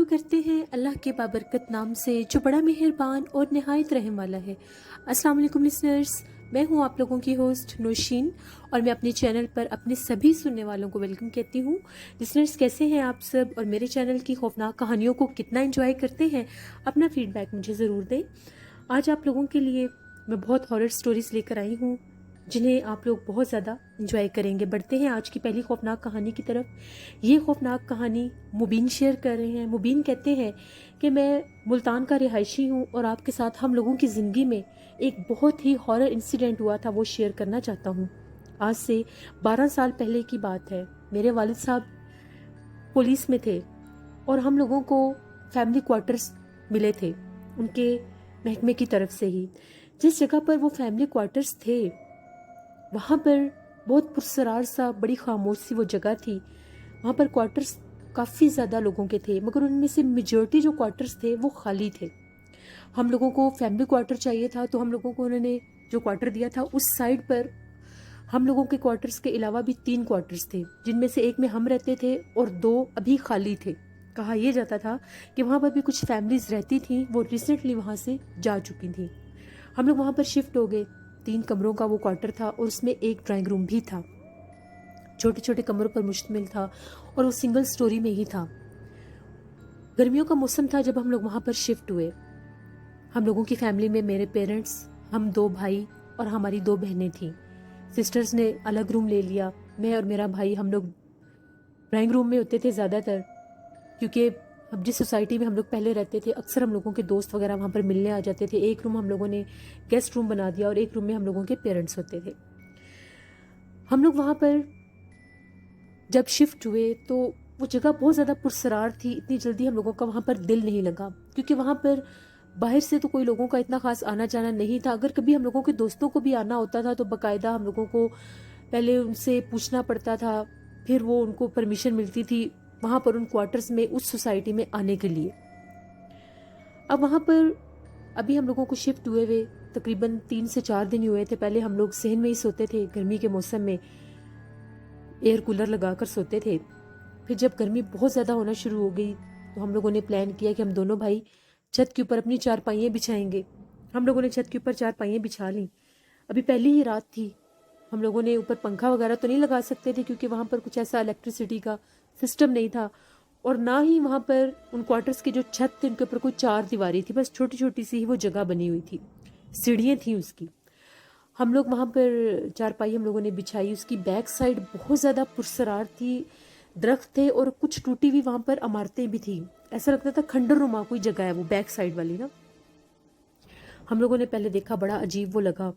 کرتے ہیں اللہ کے بابرکت نام سے جو بڑا مہربان اور نہایت رحم والا ہے۔ السلام علیکم لسنرز، میں ہوں آپ لوگوں کی ہوسٹ نوشین، اور میں اپنے چینل پر اپنے سبھی سننے والوں کو ویلکم کہتی ہوں۔ لسنرز کیسے ہیں آپ سب، اور میرے چینل کی خوفناک کہانیوں کو کتنا انجوائے کرتے ہیں؟ اپنا فیڈ بیک مجھے ضرور دیں۔ آج آپ لوگوں کے لیے میں بہت ہارر سٹوریز لے کر آئی ہوں جنہیں آپ لوگ بہت زیادہ انجوائے کریں گے۔ بڑھتے ہیں آج کی پہلی خوفناک کہانی کی طرف۔ یہ خوفناک کہانی مبین شیئر کر رہے ہیں۔ مبین کہتے ہیں کہ میں ملتان کا رہائشی ہوں، اور آپ کے ساتھ ہم لوگوں کی زندگی میں ایک بہت ہی ہارر انسیڈنٹ ہوا تھا، وہ شیئر کرنا چاہتا ہوں۔ آج سے 12 سال پہلے کی بات ہے۔ میرے والد صاحب پولیس میں تھے، اور ہم لوگوں کو فیملی کوارٹرز ملے تھے ان کے محکمے کی طرف سے ہی۔ جس جگہ پر وہ فیملی کوارٹرز تھے وہاں پر بہت پرسرار سا بڑی خاموش سی وہ جگہ تھی۔ وہاں پر کوارٹرز کافی زیادہ لوگوں کے تھے، مگر ان میں سے میجورٹی جو کوارٹرز تھے وہ خالی تھے۔ ہم لوگوں کو فیملی کوارٹر چاہیے تھا، تو ہم لوگوں کو انہوں نے جو کوارٹر دیا تھا اس سائڈ پر ہم لوگوں کے کوارٹرز کے علاوہ بھی 3 کوارٹرز تھے، جن میں سے ایک میں ہم رہتے تھے اور 2 ابھی خالی تھے۔ کہا یہ جاتا تھا کہ وہاں پر بھی کچھ فیملیز رہتی تھیں، وہ ریسنٹلی وہاں سے جا چکی تھیں۔ ہم لوگ وہاں پر شفٹ ہو گئے۔ 3 کمروں کا وہ کوارٹر تھا، اور اس میں ایک ڈرائنگ روم بھی تھا، چھوٹے چھوٹے کمروں پر مشتمل تھا، اور وہ سنگل سٹوری میں ہی تھا۔ گرمیوں کا موسم تھا جب ہم لوگ وہاں پر شفٹ ہوئے۔ ہم لوگوں کی فیملی میں میرے پیرنٹس، ہم 2 بھائی اور ہماری 2 بہنیں تھیں۔ سسٹرز نے الگ روم لے لیا۔ میں اور میرا بھائی ہم لوگ ڈرائنگ روم میں ہوتے تھے زیادہ تر، کیونکہ اب جس سوسائٹی میں ہم لوگ پہلے رہتے تھے اکثر ہم لوگوں کے دوست وغیرہ وہاں پر ملنے آ جاتے تھے۔ ایک روم ہم لوگوں نے گیسٹ روم بنا دیا، اور ایک روم میں ہم لوگوں کے پیرنٹس ہوتے تھے۔ ہم لوگ وہاں پر جب شفٹ ہوئے تو وہ جگہ بہت زیادہ پرسرار تھی۔ اتنی جلدی ہم لوگوں کا وہاں پر دل نہیں لگا، کیونکہ وہاں پر باہر سے تو کوئی لوگوں کا اتنا خاص آنا جانا نہیں تھا۔ اگر کبھی ہم لوگوں کے دوستوں کو بھی آنا ہوتا تھا تو باقاعدہ ہم لوگوں کو پہلے ان سے پوچھنا پڑتا تھا، پھر وہ ان کو پرمیشن ملتی تھی وہاں پر ان کوارٹرز میں اس سوسائٹی میں آنے کے لیے۔ اب وہاں پر ابھی ہم لوگوں کو شفٹ ہوئے تقریباً 3 سے 4 دن ہی ہوئے تھے۔ پہلے ہم لوگ صحن میں ہی سوتے تھے، گرمی کے موسم میں ایئر کولر لگا کر سوتے تھے۔ پھر جب گرمی بہت زیادہ ہونا شروع ہو گئی تو ہم لوگوں نے پلان کیا کہ ہم دونوں بھائی چھت کے اوپر اپنی 4 پائیاں بچھائیں گے۔ ہم لوگوں نے چھت کے اوپر 4 پائیاں بچھا لیں۔ ابھی پہلی ہی رات تھی، ہم لوگوں نے اوپر پنکھا وغیرہ تو نہیں لگا سکتے تھے، کیونکہ وہاں پر کچھ ایسا الیکٹریسٹی کا سسٹم نہیں تھا، اور نہ ہی وہاں پر ان کوارٹرز کی جو چھت تھی ان کے اوپر کوئی 4 دیواری تھی، بس چھوٹی چھوٹی سی ہی وہ جگہ بنی ہوئی تھی، سیڑھیاں تھیں اس کی۔ ہم لوگ وہاں پر 4 پائی ہم لوگوں نے بچھائی۔ اس کی بیک سائڈ بہت زیادہ پرسرار تھی، درخت تھے اور کچھ ٹوٹی ہوئی وہاں پر عمارتیں بھی تھیں۔ ایسا لگتا تھا کھنڈر نما کوئی جگہ ہے وہ بیک سائڈ والی نا۔ ہم لوگوں نے پہلے دیکھا، بڑا عجیب وہ لگا۔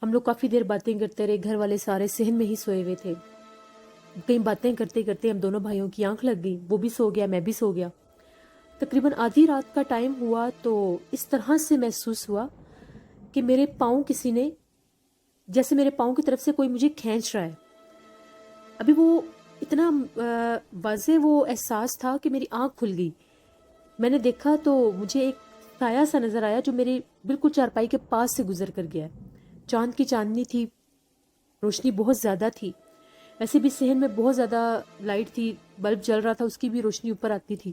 ہم لوگ کافی دیر باتیں کرتے رہے، گھر والے سارے صحن میں ہی سوئے ہوئے تھے۔ کئی باتیں کرتے کرتے ہم دونوں بھائیوں کی آنکھ لگ گئی، وہ بھی سو گیا، میں بھی سو گیا۔ تقریباً آدھی رات کا ٹائم ہوا تو اس طرح سے محسوس ہوا کہ میرے پاؤں کسی نے، جیسے میرے پاؤں کی طرف سے کوئی مجھے کھینچ رہا ہے۔ ابھی وہ اتنا واضح وہ احساس تھا کہ میری آنکھ کھل گئی۔ میں نے دیکھا تو مجھے ایک سایہ سا نظر آیا جو میری بالکل چارپائی کے پاس سے گزر کر گیا ہے۔ چاند کی چاندنی تھی، روشنی بہت زیادہ تھی، ویسے بھی صحن میں بہت زیادہ لائٹ تھی، بلب جل رہا تھا، اس کی بھی روشنی اوپر آتی تھی۔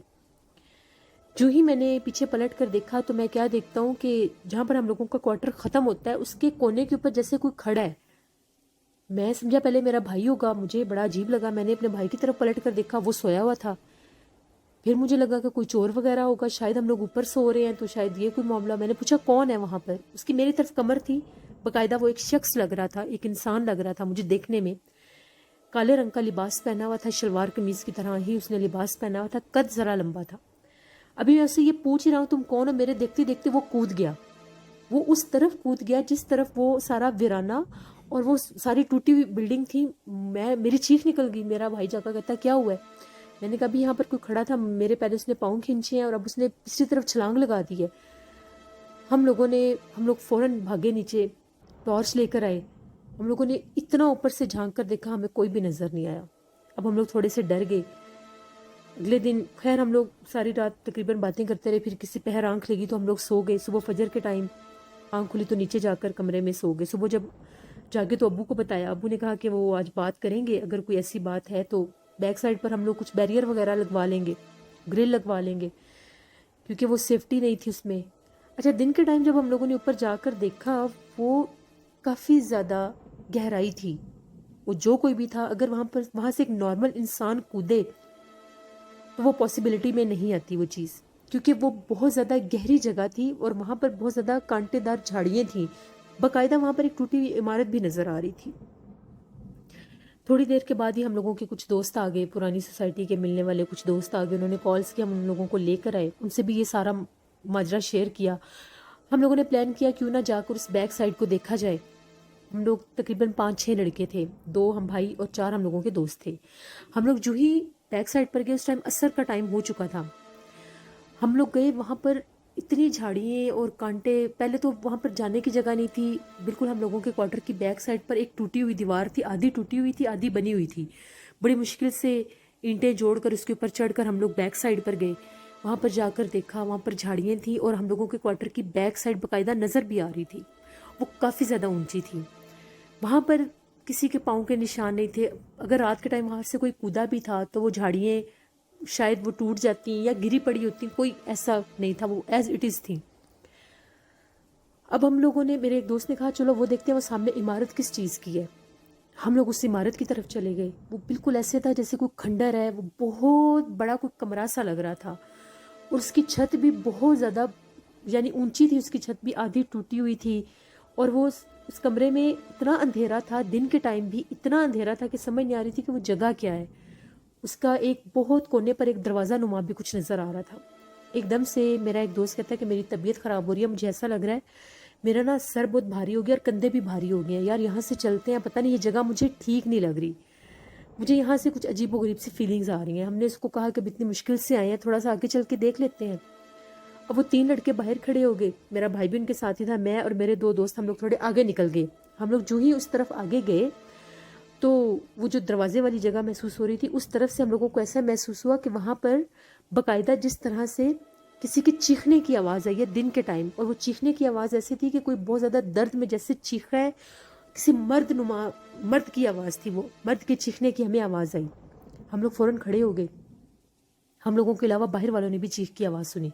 جو ہی میں نے پیچھے پلٹ کر دیکھا تو میں کیا دیکھتا ہوں کہ جہاں پر ہم لوگوں کا کوارٹر ختم ہوتا ہے اس کے کونے کے اوپر جیسے کوئی کھڑا ہے۔ میں سمجھا پہلے میرا بھائی ہوگا، مجھے بڑا عجیب لگا۔ میں نے اپنے بھائی کی طرف پلٹ کر دیکھا، وہ سویا ہوا تھا۔ پھر مجھے لگا کہ کوئی چور وغیرہ ہوگا، شاید ہم لوگ اوپر سو رہے ہیں تو شاید یہ کوئی معاملہ۔ میں نے پوچھا کون ہے وہاں پر؟ اس کی میری طرف کمر تھی، باقاعدہ وہ ایک شخص لگ رہا تھا، ایک انسان لگ رہا تھا مجھے دیکھنے میں۔ کالے رنگ کا لباس پہنا ہوا تھا، شلوار قمیض کی طرح ہی اس نے لباس پہنا ہوا تھا، قد ذرا لمبا تھا۔ ابھی میں اسے یہ پوچھ ہی رہا ہوں تم کون ہو، میرے دیکھتے دیکھتے وہ کود گیا۔ وہ اس طرف کود گیا جس طرف وہ سارا ویرانہ اور وہ ساری ٹوٹی ہوئی بلڈنگ تھی۔ میری چیخ نکل گئی۔ میرا بھائی جا کر کہتا کیا ہوا ہے؟ میں نے کہا بھی یہاں پر کوئی کھڑا تھا، میرے پہلے اس نے پاؤں کھینچے ہیں اور اب اس نے پچھلی طرف چھلانگ لگا دی ہے۔ ہم لوگ فوراً بھاگے نیچے، ٹارچ لے کر آئے۔ ہم لوگوں نے اتنا اوپر سے جھانک کر دیکھا، ہمیں کوئی بھی نظر نہیں آیا۔ اب ہم لوگ تھوڑے سے ڈر گئے۔ اگلے دن خیر ہم لوگ ساری رات تقریباً باتیں کرتے رہے، پھر کسی پہر آنکھ لگی تو ہم لوگ سو گئے۔ صبح فجر کے ٹائم آنکھ کھلی تو نیچے جا کر کمرے میں سو گئے۔ صبح جب جاگے تو ابو کو بتایا، ابو نے کہا کہ وہ آج بات کریں گے، اگر کوئی ایسی بات ہے تو بیک سائڈ پر ہم لوگ کچھ بیریئر وغیرہ لگوا لیں گے۔ گرل لگوا لیں گے کیونکہ وہ سیفٹی نہیں تھی اس میں. اچھا دن کے ٹائم جب ہم لوگوں نے اوپر جا کر دیکھا وہ کافی زیادہ گہرائی تھی. وہ جو کوئی بھی تھا اگر وہاں سے ایک نارمل انسان کودے تو وہ پاسبلٹی میں نہیں آتی وہ چیز, کیونکہ وہ بہت زیادہ گہری جگہ تھی اور وہاں پر بہت زیادہ کانٹے دار جھاڑیاں تھیں. باقاعدہ وہاں پر ایک ٹوٹی ہوئی عمارت بھی نظر آ رہی تھی. تھوڑی دیر کے بعد ہی ہم لوگوں کے کچھ دوست آ گئے, پرانی سوسائٹی کے ملنے والے کچھ دوست آ گئے. انہوں نے کالز کیا, ہم ان لوگوں کو لے کر آئے, ان سے بھی یہ سارا ماجرا شیئر کیا. ہم لوگوں نے پلان کیا کیوں نہ جا کر اس بیک سائڈ کو دیکھا جائے. ہم لوگ تقریباً 5-6 لڑکے تھے, 2 ہم بھائی اور 4 ہم لوگوں کے دوست تھے. ہم لوگ جو ہی بیک سائڈ پر گئے اس ٹائم عصر کا ٹائم ہو چکا تھا. ہم لوگ گئے, وہاں پر اتنی جھاڑیاں اور کانٹے, پہلے تو وہاں پر جانے کی جگہ نہیں تھی بالکل. ہم لوگوں کے کوارٹر کی بیک سائڈ پر ایک ٹوٹی ہوئی دیوار تھی, آدھی ٹوٹی ہوئی تھی آدھی بنی ہوئی تھی. بڑی مشکل سے اینٹیں جوڑ کر اس کے اوپر چڑھ کر ہم لوگ بیک سائڈ پر گئے. وہاں پر جا کر دیکھا وہاں پر جھاڑیاں تھیں اور ہم لوگوں کے کوارٹر کی بیک سائڈ باقاعدہ نظر بھی آ رہی تھی. وہ کافی زیادہ اونچی تھی. وہاں پر کسی کے پاؤں کے نشان نہیں تھے. اگر رات کے ٹائم وہاں سے کوئی کودا بھی تھا تو وہ جھاڑیاں شاید وہ ٹوٹ جاتی ہیں یا گری پڑی ہوتی ہیں, کوئی ایسا نہیں تھا, وہ ایز اٹ از تھی. اب ہم لوگوں نے, میرے ایک دوست نے کہا چلو وہ دیکھتے ہیں وہ سامنے عمارت کس چیز کی ہے. ہم لوگ اس عمارت کی طرف چلے گئے. وہ بالکل ایسے تھا جیسے کوئی کھنڈر ہے, وہ بہت بڑا کوئی کمرہ سا لگ رہا تھا اور اس کی چھت بھی بہت زیادہ یعنی اونچی تھی. اس کی چھت بھی آدھی ٹوٹی ہوئی تھی اور وہ اس کمرے میں اتنا اندھیرا تھا, دن کے ٹائم بھی اتنا اندھیرا تھا کہ سمجھ نہیں آ رہی تھی کہ وہ جگہ کیا ہے. اس کا ایک بہت کونے پر ایک دروازہ نما بھی کچھ نظر آ رہا تھا. ایک دم سے میرا ایک دوست کہتا ہے کہ میری طبیعت خراب ہو رہی ہے, مجھے ایسا لگ رہا ہے میرا نا سر بہت بھاری ہو گیا اور کندھے بھی بھاری ہو گئے ہیں, یار یہاں سے چلتے ہیں, پتہ نہیں یہ جگہ مجھے ٹھیک نہیں لگ رہی, مجھے یہاں سے کچھ عجیب و غریب سی فیلنگز آ رہی ہیں. ہم نے اس کو کہا کہ اتنی مشکل سے آئے ہیں, تھوڑا سا آگے چل کے دیکھ لیتے ہیں. اب وہ 3 لڑکے باہر کھڑے ہو گئے, میرا بھائی بھی ان کے ساتھ ہی تھا, میں اور میرے 2 دوست ہم لوگ تھوڑے آگے نکل گئے. ہم لوگ جو ہی اس طرف آگے گئے تو وہ جو دروازے والی جگہ محسوس ہو رہی تھی اس طرف سے ہم لوگوں کو ایسا محسوس ہوا کہ وہاں پر باقاعدہ جس طرح سے کسی کی چیخنے کی آواز آئی ہے دن کے ٹائم, اور وہ چیخنے کی آواز ایسی تھی کہ کوئی بہت زیادہ درد میں جیسے چیخ رہا ہے, کسی مرد کی آواز تھی, وہ مرد کے چیخنے کی ہمیں آواز آئی. ہم لوگ فوراً کھڑے ہو گئے. ہم لوگوں کے علاوہ باہر والوں نے بھی چیخ کی آواز سنی.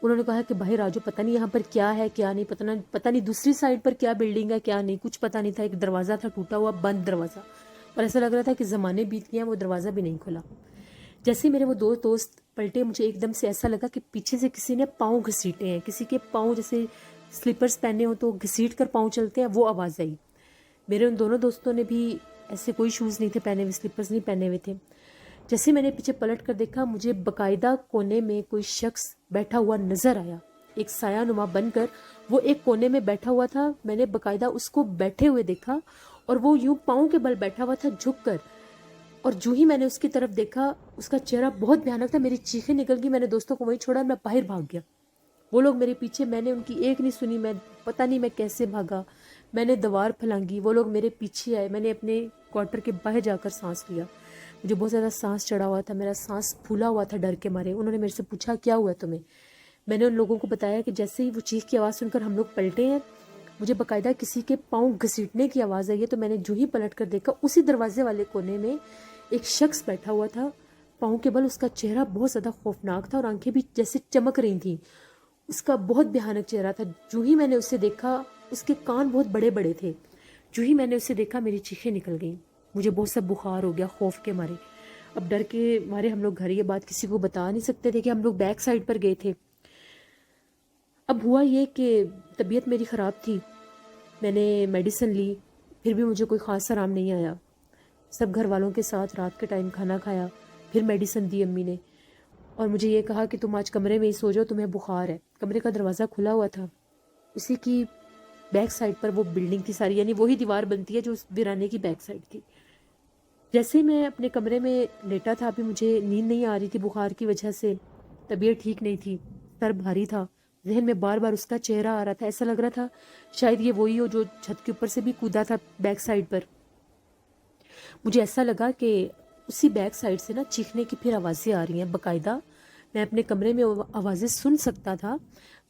انہوں نے کہا کہ باہر آجو, پتہ نہیں یہاں پر کیا ہے کیا نہیں, پتہ نہیں دوسری سائڈ پر کیا بلڈنگ ہے کیا نہیں, کچھ پتہ نہیں تھا. ایک دروازہ تھا ٹوٹا ہوا بند دروازہ, اور ایسا لگ رہا تھا کہ زمانے بیت گئے ہیں, وہ دروازہ بھی نہیں کھلا. جیسے ہی میرے وہ 2 دوست پلٹے, مجھے ایک دم سے ایسا لگا کہ پیچھے سے کسی نے پاؤں گھسیٹے ہیں, کسی کے پاؤں جیسے سلیپرز پہنے ہو تو گھسیٹ کر پاؤں چلتے ہیں, وہ آواز آئی. میرے ان دونوں دوستوں نے بھی ایسے کوئی شوز نہیں تھے پہنے ہوئے, سلیپرز نہیں پہنے ہوئے تھے. جیسے میں نے پیچھے پلٹ کر دیکھا, مجھے باقاعدہ کونے میں کوئی شخص بیٹھا ہوا نظر آیا, ایک سایہ نما بن کر وہ ایک کونے میں بیٹھا ہوا تھا. میں نے باقاعدہ اس کو بیٹھے ہوئے دیکھا اور وہ یوں پاؤں کے بل بیٹھا ہوا تھا جھک کر, اور جو ہی میں نے اس کی طرف دیکھا اس کا چہرہ بہت بھیانک تھا. میری چیخیں نکل گئی, میں نے دوستوں کو وہیں چھوڑا, میں باہر بھاگ گیا. وہ لوگ میرے پیچھے, میں نے ان کی ایک نہیں سنی, میں پتہ نہیں میں کیسے بھاگا, میں نے دیوار پھلانگی, وہ لوگ میرے پیچھے آئے. میں نے اپنے کوارٹر کے باہر جا کر سانس لیا. مجھے بہت زیادہ سانس چڑھا ہوا تھا, میرا سانس پھولا ہوا تھا ڈر کے مارے. انہوں نے میرے سے پوچھا کیا ہوا تمہیں. میں نے ان لوگوں کو بتایا کہ جیسے ہی وہ چیخ کی آواز سن کر ہم لوگ پلٹے ہیں, مجھے باقاعدہ کسی کے پاؤں گھسیٹنے کی آواز آئی ہے. تو میں نے جو ہی پلٹ کر دیکھا, اسی دروازے والے کونے میں ایک شخص بیٹھا ہوا تھا پاؤں کے بل. اس کا چہرہ بہت زیادہ خوفناک تھا اور آنکھیں بھی جیسے چمک رہی تھیں. اس کا بہت بھیانک چہرہ تھا. جو ہی میں نے اسے دیکھا, اس کے کان بہت بڑے بڑے تھے. جو ہی میں نے اسے دیکھا میری چیخیں نکل گئیں. مجھے بہت سا بخار ہو گیا خوف کے مارے. اب ڈر کے مارے ہم لوگ گھر یہ بات کسی کو بتا نہیں سکتے تھے کہ ہم لوگ بیک سائڈ پر گئے تھے. اب ہوا یہ کہ طبیعت میری خراب تھی, میں نے میڈیسن لی, پھر بھی مجھے کوئی خاص آرام نہیں آیا. سب گھر والوں کے ساتھ رات کے ٹائم کھانا کھایا, پھر میڈیسن دی امی نے, اور مجھے یہ کہا کہ تم آج کمرے میں ہی سو جاؤ, تمہیں بخار ہے. کمرے کا دروازہ کھلا ہوا تھا, اسی کی بیک سائڈ پر وہ بلڈنگ تھی ساری, یعنی وہی دیوار بنتی ہے جو اس ویرانے کی بیک سائڈ تھی. جیسے میں اپنے کمرے میں لیٹا تھا, ابھی مجھے نیند نہیں آ رہی تھی بخار کی وجہ سے, طبیعت ٹھیک نہیں تھی, سر بھاری تھا, ذہن میں بار بار اس کا چہرہ آ رہا تھا. ایسا لگ رہا تھا شاید یہ وہی ہو جو چھت کے اوپر سے بھی کودا تھا بیک سائڈ پر. مجھے ایسا لگا کہ اسی بیک سائڈ سے نا چیخنے کی پھر آوازیں آ رہی ہیں باقاعدہ, میں اپنے کمرے میں آوازیں سن سکتا تھا،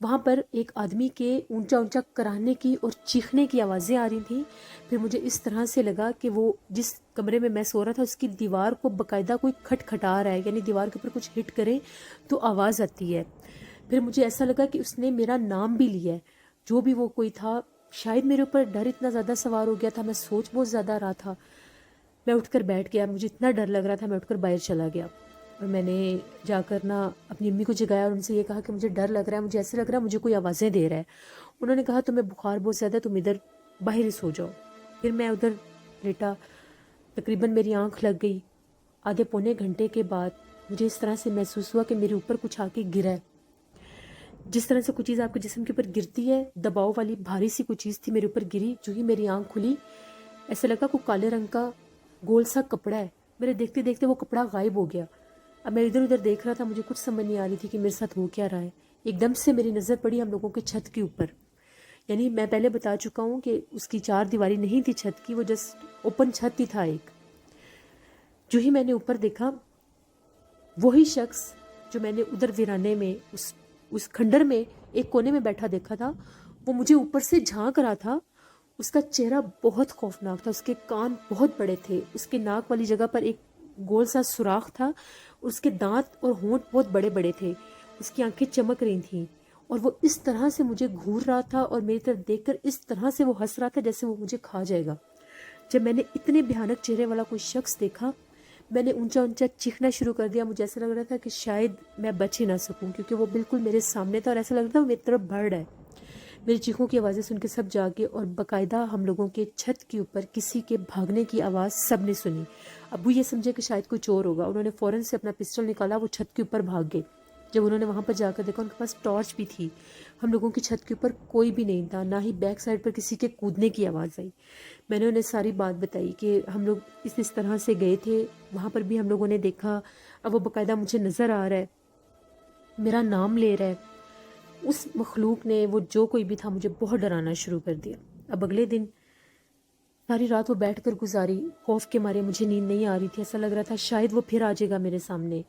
وہاں پر ایک آدمی کے اونچا اونچا کراہنے کی اور چیخنے کی آوازیں آ رہی تھیں۔ پھر مجھے اس طرح سے لگا کہ وہ جس کمرے میں سو رہا تھا اس کی دیوار کو باقاعدہ کوئی کھٹکھٹا رہا ہے، یعنی دیوار کے اوپر کچھ ہٹ کرے تو آواز آتی ہے۔ پھر مجھے ایسا لگا کہ اس نے میرا نام بھی لیا ہے، جو بھی وہ کوئی تھا۔ شاید میرے اوپر ڈر اتنا زیادہ سوار ہو گیا تھا، میں سوچ بہت زیادہ رہا تھا۔ میں اٹھ کر بیٹھ گیا، مجھے اتنا ڈر لگ رہا تھا، میں اٹھ کر باہر چلا گیا اور میں نے جا کر اپنی امی کو جگایا اور ان سے یہ کہا کہ مجھے ڈر لگ رہا ہے، مجھے ایسے لگ رہا ہے مجھے کوئی آوازیں دے رہا ہے۔ انہوں نے کہا تمہیں بخار بہت زیادہ ہے، تم ادھر باہر ہی سو جاؤ۔ پھر میں ادھر لیٹا، تقریباً میری آنکھ لگ گئی۔ آدھے پونے گھنٹے کے بعد مجھے اس طرح سے محسوس ہوا کہ میرے اوپر کچھ آ کے گرا ہے۔ جس طرح سے کوئی چیز آپ کے جسم کے اوپر گرتی ہے، دباؤ والی بھاری سی کوئی چیز تھی میرے اوپر گری۔ جو ہی میری آنکھ کھلی ایسا لگا کوئی کالے رنگ کا گول سا کپڑا ہے، میرے دیکھتے دیکھتے وہ کپڑا غائب ہو گیا۔ اب میں ادھر ادھر دیکھ رہا تھا، مجھے کچھ سمجھ نہیں آ رہی تھی کہ میرے ساتھ ہو کیا رہا ہے۔ ایک دم سے میری نظر پڑی ہم لوگوں کے چھت کے اوپر، یعنی میں پہلے بتا چکا ہوں کہ اس کی چار دیواری نہیں تھی چھت کی، وہ جسٹ اوپن چھت ہی تھا ایک۔ جو ہی میں نے اوپر دیکھا، وہی شخص جو میں نے ادھر ویرانے میں اس کھنڈر میں ایک کونے میں بیٹھا دیکھا تھا، وہ مجھے اوپر سے جھانک رہا تھا۔ اس کا چہرہ بہت خوفناک تھا، اس کے کان بہت بڑے تھے، اس کے ناک والی جگہ پر ایک گول سا سوراخ تھا، اس کے دانت اور ہونٹ بہت بڑے بڑے تھے، اس کی آنکھیں چمک رہی تھیں اور وہ اس طرح سے مجھے گھور رہا تھا اور میری طرف دیکھ کر اس طرح سے وہ ہنس رہا تھا جیسے وہ مجھے کھا جائے گا۔ جب میں نے اتنے بھیانک چہرے والا کوئی شخص دیکھا، میں نے اونچا اونچا چیخنا شروع کر دیا۔ مجھے ایسا لگ رہا تھا کہ شاید میں بچ ہی نہ سکوں، کیونکہ وہ بالکل میرے سامنے تھا اور ایسا لگ رہا تھا وہ میری طرف بڑھ رہا ہے۔ میری چیخوں کی آوازیں سن کے سب جاگے اور باقاعدہ ہم لوگوں کے چھت کے اوپر کسی کے بھاگنے کی آواز سب نے سنی۔ ابو یہ سمجھے کہ شاید کوئی چور ہوگا، انہوں نے فوراً سے اپنا پسٹل نکالا، وہ چھت کے اوپر بھاگ گئے۔ جب انہوں نے وہاں پر جا کر دیکھا، ان کے پاس ٹارچ بھی تھی۔ ہم لوگوں کی چھت کے اوپر کوئی بھی نہیں تھا، نہ ہی بیک سائڈ پر کسی کے کودنے کی آواز آئی۔ میں نے انہیں ساری بات بتائی کہ ہم لوگ اس طرح سے گئے تھے، وہاں پر بھی ہم لوگوں نے دیکھا۔ اب وہ باقاعدہ مجھے نظر آ رہا ہے، میرا نام لے رہا ہے۔ اس مخلوق نے، وہ جو کوئی بھی تھا، مجھے بہت ڈرانا شروع کر دیا۔ اب اگلے دن ساری رات وہ بیٹھ کر گزاری، خوف کے مارے مجھے نیند نہیں آ رہی تھی، ایسا لگ رہا تھا شاید وہ پھر آ جائے گا میرے سامنے۔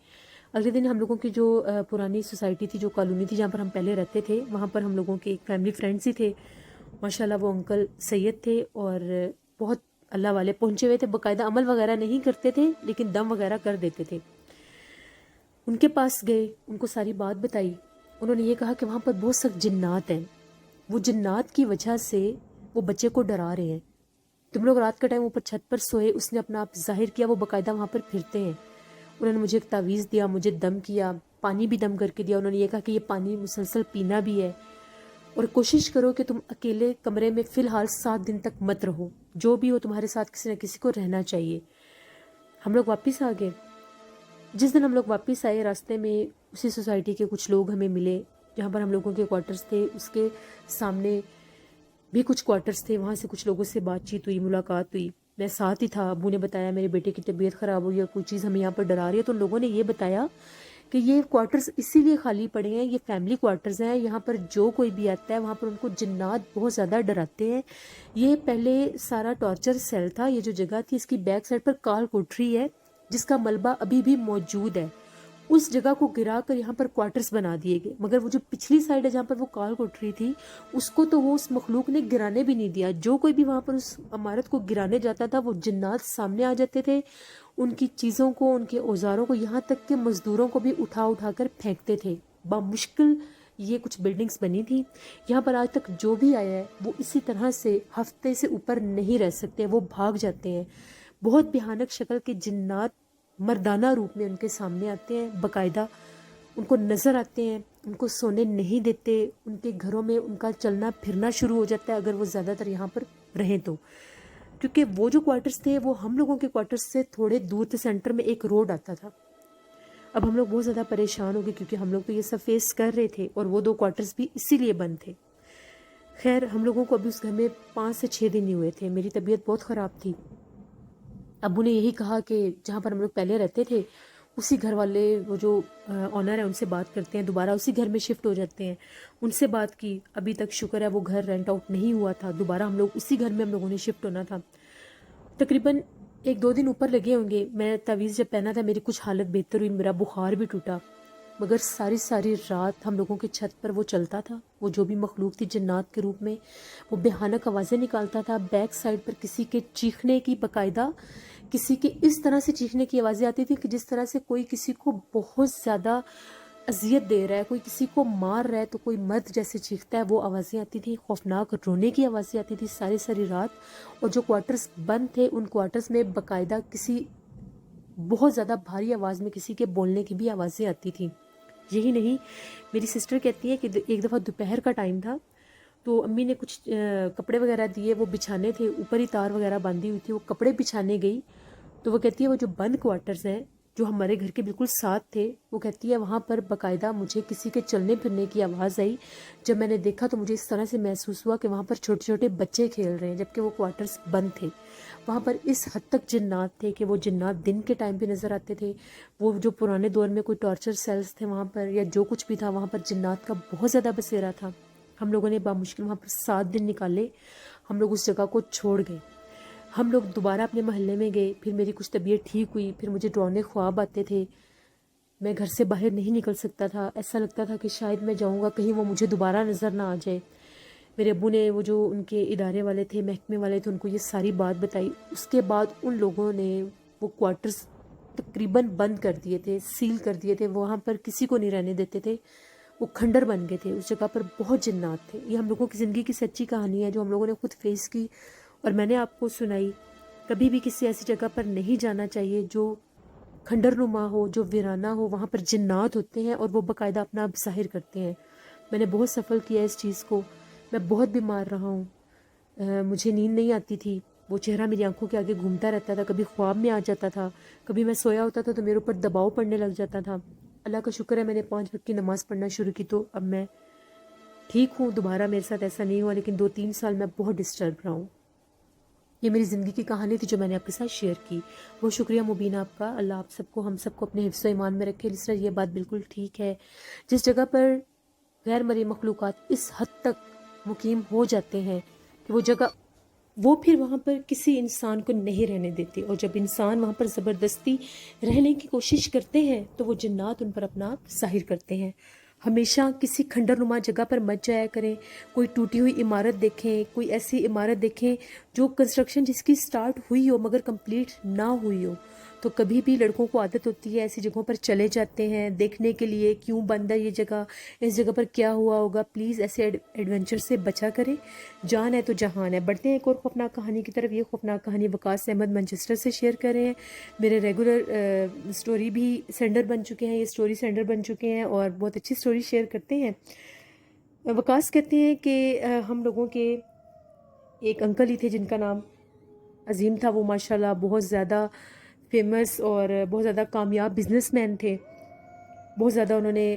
اگلے دن ہم لوگوں کی جو پرانی سوسائٹی تھی، جو کالونی تھی جہاں پر ہم پہلے رہتے تھے، وہاں پر ہم لوگوں کے ایک فیملی فرینڈس ہی تھے۔ ماشاءاللہ وہ انکل سید تھے اور بہت اللہ والے، پہنچے ہوئے تھے، باقاعدہ عمل وغیرہ نہیں کرتے تھے لیکن دم وغیرہ کر دیتے تھے۔ ان کے پاس گئے، ان کو ساری بات بتائی۔ انہوں نے یہ کہا کہ وہاں پر بہت سخت جنات ہیں، وہ جنات کی وجہ سے وہ بچے کو ڈرا رہے ہیں۔ تم لوگ رات کا ٹائم اوپر چھت پر سوئے، اس نے اپنا آپ ظاہر کیا، وہ باقاعدہ وہاں پر پھرتے ہیں۔ انہوں نے مجھے ایک تعویذ دیا، مجھے دم کیا، پانی بھی دم کر کے دیا۔ انہوں نے یہ کہا کہ یہ پانی مسلسل پینا بھی ہے اور کوشش کرو کہ تم اکیلے کمرے میں فی الحال 7 دن تک مت رہو، جو بھی ہو تمہارے ساتھ کسی نہ کسی کو رہنا چاہیے۔ ہم لوگ واپس آ گئے۔ جس دن ہم لوگ واپس آئے، راستے میں اسی سوسائٹی کے کچھ لوگ ہمیں ملے جہاں پر ہم لوگوں کے کوارٹرز تھے، اس کے سامنے بھی کچھ کوارٹرز تھے، وہاں سے کچھ لوگوں سے بات چیت ہوئی، ملاقات ہوئی۔ میں ساتھ ہی تھا، ابو نے بتایا میرے بیٹے کی طبیعت خراب ہوئی ہے، کوئی چیز ہمیں یہاں پر ڈرا رہی ہے، تو ان لوگوں نے یہ بتایا کہ یہ کوارٹرز اسی لیے خالی پڑے ہیں، یہ فیملی کوارٹرز ہیں، یہاں پر جو کوئی بھی آتا ہے وہاں پر ان کو جنات بہت زیادہ ڈراتے ہیں۔ یہ پہلے سارا ٹارچر سیل تھا، یہ جو جگہ تھی اس کی بیک سائڈ پر کال کوٹری ہے جس کا ملبہ ابھی بھی موجود ہے۔ اس جگہ کو گرا کر یہاں پر کوارٹرز بنا دیے گئے، مگر وہ جو پچھلی سائڈ ہے جہاں پر وہ کال کوٹری تھی، اس کو تو وہ اس مخلوق نے گرانے بھی نہیں دیا۔ جو کوئی بھی وہاں پر اس عمارت کو گرانے جاتا تھا، وہ جنات سامنے آ جاتے تھے، ان کی چیزوں کو، ان کے اوزاروں کو، یہاں تک کہ مزدوروں کو بھی اٹھا اٹھا کر پھینکتے تھے۔ بامشکل یہ کچھ بلڈنگز بنی تھی یہاں پر، آج تک جو بھی آیا ہے وہ اسی طرح سے ہفتے سے اوپر نہیں رہ سکتے، وہ بھاگ جاتے ہیں۔ بہت بھیانک شکل کے جنات مردانہ روپ میں ان کے سامنے آتے ہیں، باقاعدہ ان کو نظر آتے ہیں، ان کو سونے نہیں دیتے، ان کے گھروں میں ان کا چلنا پھرنا شروع ہو جاتا ہے اگر وہ زیادہ تر یہاں پر رہیں تو، کیونکہ وہ جو کوارٹرز تھے وہ ہم لوگوں کے کوارٹرز سے تھوڑے دور تھے، سینٹر میں ایک روڈ آتا تھا۔ اب ہم لوگ بہت زیادہ پریشان ہو گئے کیونکہ ہم لوگ تو یہ سب فیس کر رہے تھے اور وہ 2 کوارٹرز بھی اسی لیے بند تھے۔ خیر ہم لوگوں کو ابھی اس گھر میں 5 سے 6 دن ہی ہوئے تھے، میری طبیعت بہت خراب تھی۔ ابو نے یہی کہا کہ جہاں پر ہم لوگ پہلے رہتے تھے اسی گھر والے، وہ جو آنر ہیں ان سے بات کرتے ہیں، دوبارہ اسی گھر میں شفٹ ہو جاتے ہیں۔ ان سے بات کی، ابھی تک شکر ہے وہ گھر رینٹ آؤٹ نہیں ہوا تھا، دوبارہ ہم لوگ اسی گھر میں ہم لوگوں نے شفٹ ہونا تھا۔ تقریباً 1-2 دن اوپر لگے ہوں گے۔ میں تعویذ جب پہنا تھا میری کچھ حالت بہتر ہوئی، میرا بخار بھی ٹوٹا، مگر ساری ساری رات ہم لوگوں کی چھت پر وہ چلتا تھا. وہ جو بھی مخلوق تھی جنات کے روپ میں، وہ بھیانک آوازیں نکالتا تھا. بیک سائڈ پر کسی کے چیخنے کی، باقاعدہ کسی کے اس طرح سے چیخنے کی آوازیں آتی تھی کہ جس طرح سے کوئی کسی کو بہت زیادہ اذیت دے رہا ہے، کوئی کسی کو مار رہا ہے تو کوئی مرد جیسے چیختا ہے وہ آوازیں آتی تھیں. خوفناک رونے کی آوازیں آتی تھی ساری ساری رات. اور جو کوارٹرز بند تھے ان کوارٹرز میں باقاعدہ کسی بہت زیادہ بھاری آواز میں کسی کے بولنے کی بھی آوازیں آتی تھیں. یہی نہیں، میری سسٹر کہتی ہے کہ ایک دفعہ دوپہر کا ٹائم تھا تو امی نے کچھ کپڑے وغیرہ دیے، وہ بچھانے تھے، اوپر ہی تار وغیرہ باندھی ہوئی تھی، وہ کپڑے بچھانے گئی تو وہ کہتی ہے وہ جو بند کوارٹرز ہیں جو ہمارے گھر کے بالکل ساتھ تھے، وہ کہتی ہے وہاں پر باقاعدہ مجھے کسی کے چلنے پھرنے کی آواز آئی. جب میں نے دیکھا تو مجھے اس طرح سے محسوس ہوا کہ وہاں پر چھوٹے چھوٹے بچے کھیل رہے ہیں جبکہ وہ کوارٹرز بند تھے. وہاں پر اس حد تک جنات تھے کہ وہ جنات دن کے ٹائم پہ نظر آتے تھے. وہ جو پرانے دور میں کوئی ٹارچر سیلز تھے وہاں پر یا جو کچھ بھی تھا، وہاں پر جنات کا بہت زیادہ بسیرا تھا. ہم لوگوں نے بامشکل وہاں پر 7 دن نکالے. ہم لوگ اس جگہ کو چھوڑ گئے. ہم لوگ دوبارہ اپنے محلے میں گئے. پھر میری کچھ طبیعت ٹھیک ہوئی. پھر مجھے ڈراؤنے خواب آتے تھے. میں گھر سے باہر نہیں نکل سکتا تھا. ایسا لگتا تھا کہ شاید میں جاؤں گا کہیں وہ مجھے دوبارہ نظر نہ آ جائے. میرے ابو نے وہ جو ان کے ادارے والے تھے، محکمے والے تھے، ان کو یہ ساری بات بتائی. اس کے بعد ان لوگوں نے وہ کوارٹرز تقریباً بند کر دیے تھے، سیل کر دیے تھے. وہاں پر کسی کو نہیں رہنے دیتے تھے. وہ کھنڈر بن گئے تھے. اس جگہ پر بہت جنات تھے. یہ ہم لوگوں کی زندگی کی سچی کہانی ہے جو ہم لوگوں نے خود فیس کی اور میں نے آپ کو سنائی. کبھی بھی کسی ایسی جگہ پر نہیں جانا چاہیے جو کھنڈر نما ہو، جو ویرانہ ہو. وہاں پر جنات ہوتے ہیں اور وہ باقاعدہ اپنا ظاہر کرتے ہیں. میں نے بہت سفر کیا اس چیز کو. میں بہت بیمار رہا ہوں. مجھے نیند نہیں آتی تھی. وہ چہرہ میری آنکھوں کے آگے گھومتا رہتا تھا. کبھی خواب میں آ جاتا تھا، کبھی میں سویا ہوتا تھا تو میرے اوپر دباؤ پڑنے لگ جاتا تھا. اللہ کا شکر ہے میں نے 5 وقت کی نماز پڑھنا شروع کی تو اب میں ٹھیک ہوں. دوبارہ میرے ساتھ ایسا نہیں ہوا، لیکن 2-3 سال میں بہت ڈسٹرب رہا ہوں. یہ میری زندگی کی کہانی تھی جو میں نے آپ کے ساتھ شیئر کی. بہت شکریہ مبینہ آپ کا. اللہ آپ سب کو، ہم سب کو اپنے حفظ و ایمان میں رکھے. اس طرح یہ بات بالکل ٹھیک ہے. جس جگہ پر غیر مرئی مخلوقات اس حد تک مقیم ہو جاتے ہیں کہ وہ جگہ وہ پھر وہاں پر کسی انسان کو نہیں رہنے دیتے. اور جب انسان وہاں پر زبردستی رہنے کی کوشش کرتے ہیں تو وہ جنات ان پر اپنا ظاہر کرتے ہیں. ہمیشہ کسی کھنڈر نما جگہ پر مت جایا کریں. کوئی ٹوٹی ہوئی عمارت دیکھیں، کوئی ایسی عمارت دیکھیں جو کنسٹرکشن جس کی سٹارٹ ہوئی ہو مگر کمپلیٹ نہ ہوئی ہو، تو کبھی بھی لڑکوں کو عادت ہوتی ہے ایسی جگہوں پر چلے جاتے ہیں دیکھنے کے لیے کیوں بند ہے یہ جگہ، اس جگہ پر کیا ہوا ہوگا. پلیز ایسے ایڈونچر سے بچا کریں. جان ہے تو جہان ہے. بڑھتے ہیں ایک اور خوفناک کہانی کی طرف. یہ خوفناک کہانی وقاص احمد منچسٹر سے شیئر کر رہے ہیں. میرے ریگولر سٹوری بھی سینڈر بن چکے ہیں. یہ سٹوری سینڈر بن چکے ہیں اور بہت اچھی سٹوری شیئر کرتے ہیں. وقاص کہتے ہیں کہ ہم لوگوں کے ایک انکل ہی تھے جن کا نام عظیم تھا. وہ ماشاءاللہ بہت زیادہ فیمس اور بہت زیادہ کامیاب بزنس مین تھے. بہت زیادہ انہوں نے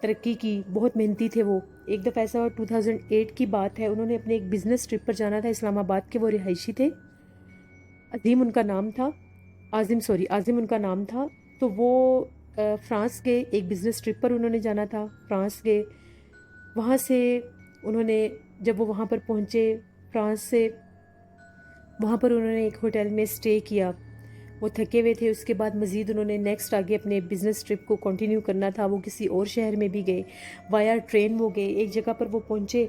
ترقی کی. بہت محنتی تھے وہ. ایک دفعہ ایسا 2008 کی بات ہے، انہوں نے اپنے ایک بزنس ٹرپ پر جانا تھا. اسلام آباد کے وہ رہائشی تھے. عظیم ان کا نام تھا. عظیم ان کا نام تھا. تو وہ فرانس کے ایک بزنس ٹرپ پر انہوں نے جانا تھا. فرانس گئے. وہاں سے انہوں نے جب وہ وہاں پر پہنچے فرانس سے، وہاں پر انہوں نے ایک ہوٹل میں اسٹے کیا. وہ تھکے ہوئے تھے. اس کے بعد مزید انہوں نے نیکسٹ آگے اپنے بزنس ٹرپ کو کنٹینیو کرنا تھا. وہ کسی اور شہر میں بھی گئے. وایا ٹرین وہ گئے. ایک جگہ پر وہ پہنچے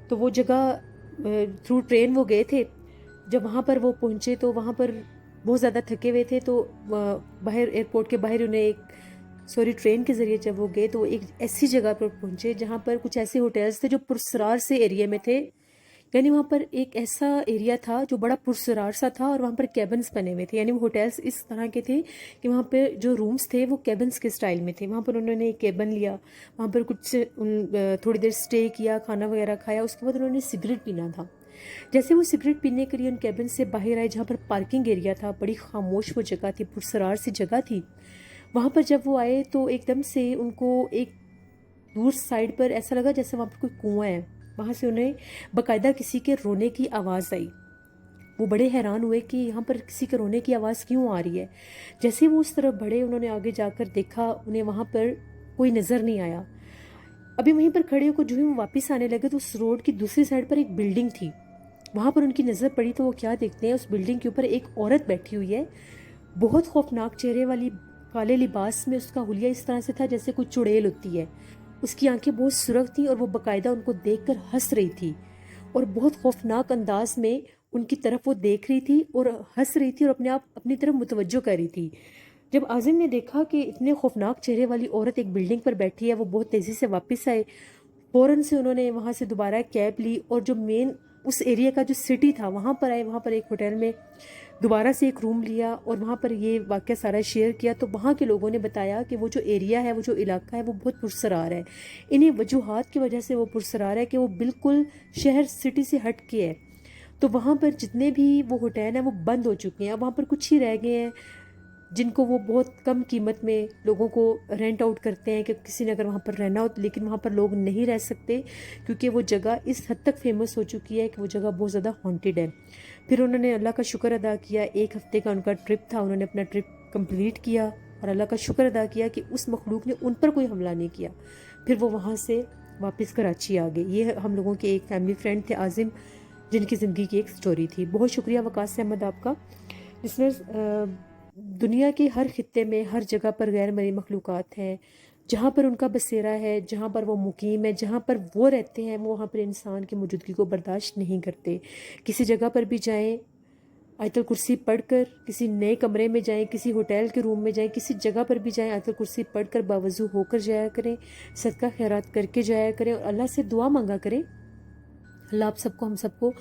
تو وہ جگہ تھرو ٹرین وہ گئے تھے. جب وہاں پر وہ پہنچے تو وہاں پر بہت زیادہ تھکے ہوئے تھے. تو باہر ایئرپورٹ کے باہر انہیں ٹرین کے ذریعے جب وہ گئے تو وہ ایک ایسی جگہ پر پہنچے جہاں پر کچھ ایسے ہوٹلز تھے جو پرسرار سے ایریا میں تھے. یعنی وہاں پر ایک ایسا ایریا تھا جو بڑا پرسرار سا تھا اور وہاں پر کیبنز بنے ہوئے تھے. یعنی وہ ہوٹلز اس طرح کے تھے کہ وہاں پہ جو رومز تھے وہ کیبنز کے سٹائل میں تھے. وہاں پر انہوں نے ایک کیبن لیا. وہاں پر کچھ تھوڑی دیر سٹے کیا، کھانا وغیرہ کھایا. اس کے بعد انہوں نے سگریٹ پینا تھا. جیسے وہ سگریٹ پینے کے لیے ان کیبن سے باہر آئے جہاں پر پارکنگ ایریا تھا، بڑی خاموش وہ جگہ تھی، پرسرار سی جگہ تھی. وہاں پر جب وہ آئے تو ایک دم سے ان کو ایک دور سائڈ پر ایسا لگا جیسے وہاں پر کوئی کنواں ہے. وہاں سے انہیں باقاعدہ کسی کے رونے کی آواز آئی. وہ بڑے حیران ہوئے کہ یہاں پر کسی کے رونے کی آواز کیوں آ رہی ہے. جیسے وہ اس طرف بڑھے، انہوں نے آگے جا کر دیکھا، انہیں وہاں پر کوئی نظر نہیں آیا. ابھی وہیں پر کھڑے ہو کر جو ہی وہ واپس آنے لگے تو اس روڈ کی دوسری سائڈ پر ایک بلڈنگ تھی. وہاں پر ان کی نظر پڑی تو وہ کیا دیکھتے ہیں، اس بلڈنگ کے اوپر ایک عورت بیٹھی ہوئی ہے. بہت خوفناک چہرے والی، کالے لباس میں اس کا حلیہ اس طرح سے تھا جیسے کوئی چڑیل ہوتی ہے. اس کی آنکھیں بہت سرخ تھیں اور وہ باقاعدہ ان کو دیکھ کر ہنس رہی تھی اور بہت خوفناک انداز میں ان کی طرف وہ دیکھ رہی تھی اور ہنس رہی تھی اور اپنے آپ اپنی طرف متوجہ کر رہی تھی. جب عازم نے دیکھا کہ اتنے خوفناک چہرے والی عورت ایک بلڈنگ پر بیٹھی ہے، وہ بہت تیزی سے واپس آئے. فوراً سے انہوں نے وہاں سے دوبارہ کیب لی اور جو مین اس ایریا کا جو سٹی تھا وہاں پر آئے. وہاں پر ایک ہوٹل میں دوبارہ سے ایک روم لیا اور وہاں پر یہ واقعہ سارا شیئر کیا. تو وہاں کے لوگوں نے بتایا کہ وہ جو ایریا ہے، وہ جو علاقہ ہے، وہ بہت پرسرار ہے. انہیں وجوہات کی وجہ سے وہ پرسرار ہے کہ وہ بالکل شہر سٹی سے ہٹ کے ہے. تو وہاں پر جتنے بھی وہ ہوٹل ہیں وہ بند ہو چکے ہیں. وہاں پر کچھ ہی رہ گئے ہیں جن کو وہ بہت کم قیمت میں لوگوں کو رینٹ آؤٹ کرتے ہیں کہ کسی نے اگر وہاں پر رہنا ہو. لیکن وہاں پر لوگ نہیں رہ سکتے کیونکہ وہ جگہ اس حد تک فیمس ہو چکی ہے کہ وہ جگہ بہت زیادہ ہانٹیڈ ہے. پھر انہوں نے اللہ کا شکر ادا کیا. 1 ہفتے کا ان کا ٹرپ تھا، انہوں نے اپنا ٹرپ کمپلیٹ کیا اور اللہ کا شکر ادا کیا کہ اس مخلوق نے ان پر کوئی حملہ نہیں کیا. پھر وہ وہاں سے واپس کراچی آ گئے. یہ ہم لوگوں کے ایک فیملی فرینڈ تھے عازم، جن کی زندگی کی ایک سٹوری تھی. بہت شکریہ وقاص احمد آپ کا. لسنرز، دنیا کے ہر خطے میں ہر جگہ پر غیر مرئی مخلوقات ہیں. جہاں پر ان کا بسیرا ہے، جہاں پر وہ مقیم ہے، جہاں پر وہ رہتے ہیں، وہ وہاں پر انسان کی موجودگی کو برداشت نہیں کرتے. کسی جگہ پر بھی جائیں، آیت الکرسی پڑھ کر کسی نئے کمرے میں جائیں، کسی ہوٹل کے روم میں جائیں، کسی جگہ پر بھی جائیں، آیت الکرسی پڑھ کر باوضو ہو کر جایا کریں، صدقہ خیرات کر کے جایا کریں اور اللہ سے دعا مانگا کریں. اللہ آپ سب کو، ہم سب کو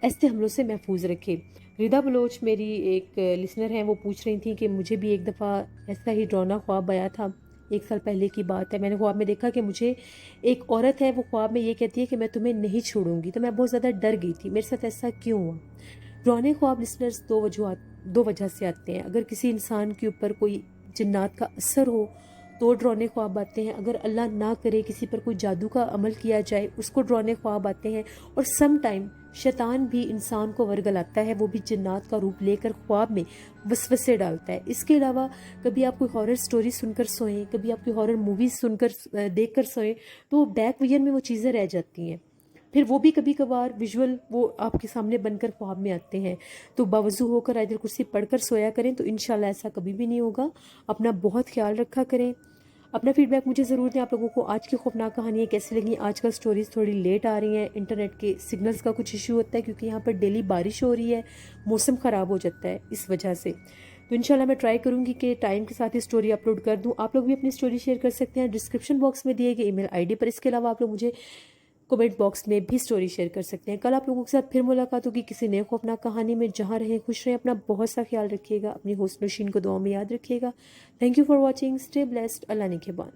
ایسے حملوں سے محفوظ رکھے. ردا بلوچ میری ایک لسنر ہیں، وہ پوچھ رہی تھیں کہ مجھے بھی ایک دفعہ ایسا ہی ڈراؤنا خواب آیا تھا. 1 سال پہلے کی بات ہے. میں نے خواب میں دیکھا کہ مجھے ایک عورت ہے، وہ خواب میں یہ کہتی ہے کہ میں تمہیں نہیں چھوڑوں گی. تو میں بہت زیادہ ڈر گئی تھی. میرے ساتھ ایسا کیوں ہوا؟ ڈراؤنے خواب لسنرز دو وجہ سے آتے ہیں. اگر کسی انسان کے اوپر کوئی جنات کا اثر ہو تو ڈراؤنے خواب آتے ہیں. اگر اللہ نہ کرے کسی پر کوئی جادو کا عمل کیا جائے، اس کو ڈراؤنے خواب آتے ہیں. اور سم ٹائم شیطان بھی انسان کو ورگلاتا ہے، وہ بھی جنات کا روپ لے کر خواب میں وسوسے ڈالتا ہے. اس کے علاوہ کبھی آپ کوئی ہارر سٹوری سن کر سوئیں، کبھی آپ کوئی ہارر موویز سن کر دیکھ کر سوئیں تو بیک ویژن میں وہ چیزیں رہ جاتی ہیں. پھر وہ بھی کبھی کبھار ویژول وہ آپ کے سامنے بن کر خواب میں آتے ہیں. تو باوضو ہو کر آیت الکرسی پڑھ کر سویا کریں تو انشاءاللہ ایسا کبھی بھی نہیں ہوگا. اپنا بہت خیال رکھا کریں. اپنا فیڈ بیک مجھے ضرور دیں. آپ لوگوں کو آج کی خوفناک کہانیاں کیسی لگیں؟ آج کل سٹوریز تھوڑی لیٹ آ رہی ہیں، انٹرنیٹ کے سگنلز کا کچھ ایشو ہوتا ہے کیونکہ یہاں پر ڈیلی بارش ہو رہی ہے، موسم خراب ہو جاتا ہے اس وجہ سے. تو انشاءاللہ میں ٹرائی کروں گی کہ ٹائم کے ساتھ ہی سٹوری اپلوڈ کر دوں. آپ لوگ بھی اپنی سٹوری شیئر کر سکتے ہیں ڈسکرپشن باکس میں دیے گئے ای میل ID پر. اس کے علاوہ آپ لوگ مجھے کمنٹ باکس میں بھی سٹوری شیئر کر سکتے ہیں. کل آپ لوگوں کے ساتھ پھر ملاقات ہوگی کسی نئے خوفناک کہانی میں. جہاں رہیں خوش رہیں. اپنا بہت سا خیال رکھیے گا. اپنی ہوسٹ نوشین کو دعاؤں میں یاد رکھیے گا. Thank you for watching. Stay blessed. اللہ نگہبان.